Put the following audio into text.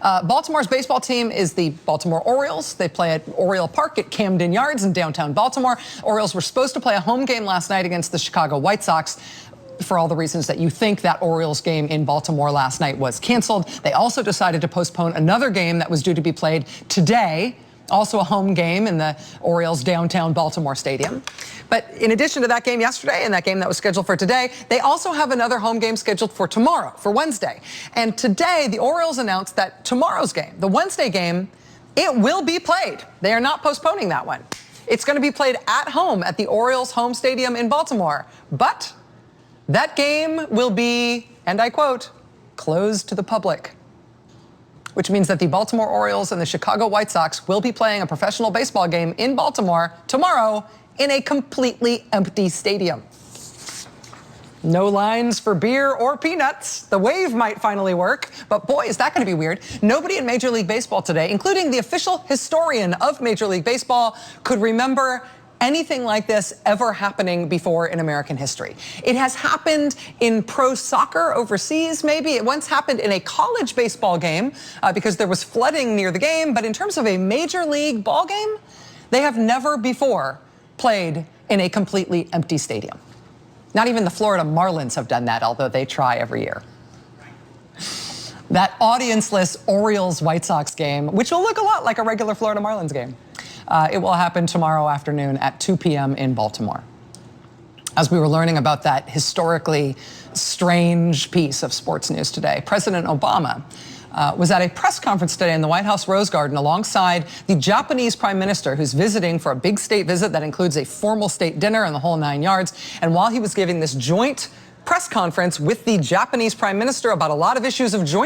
Baltimore's baseball team is the Baltimore Orioles. They play at Oriole Park at Camden Yards in downtown Baltimore. Orioles were supposed to play a home game last night against the Chicago White Sox. For all the reasons that you think that Orioles game in Baltimore last night was canceled. They also decided to postpone another game that was due to be played today, also a home game in the Orioles' downtown Baltimore stadium. But in addition to that game yesterday and that game that was scheduled for today, they also have another home game scheduled for tomorrow, for Wednesday. And today, the Orioles announced that tomorrow's game, the Wednesday game, it will be played. They are not postponing that one. It's going to be played at home at the Orioles' home stadium in Baltimore. But that game will be, and I quote, closed to the public, which means that the Baltimore Orioles and the Chicago White Sox will be playing a professional baseball game in Baltimore tomorrow in a completely empty stadium. No lines for beer or peanuts. The wave might finally work, but boy, is that going to be weird. Nobody in Major League Baseball today, including the official historian of Major League Baseball, could remember anything like this ever happening before in American history. It has happened in pro soccer overseas, maybe. It once happened in a college baseball game because there was flooding near the game. But in terms of a major league ball game, they have never before played in a completely empty stadium. Not even the Florida Marlins have done that, although they try every year. That audience-less Orioles-White Sox game, which will look a lot like a regular Florida Marlins game. It will happen tomorrow afternoon at 2 p.m. in Baltimore. As we were learning about that historically strange piece of sports news today, President Obama was at a press conference today in the White House Rose Garden alongside the Japanese Prime Minister, who's visiting for a big state visit that includes a formal state dinner and the whole 9 yards. And while he was giving this joint press conference with the Japanese Prime Minister about a lot of issues of joint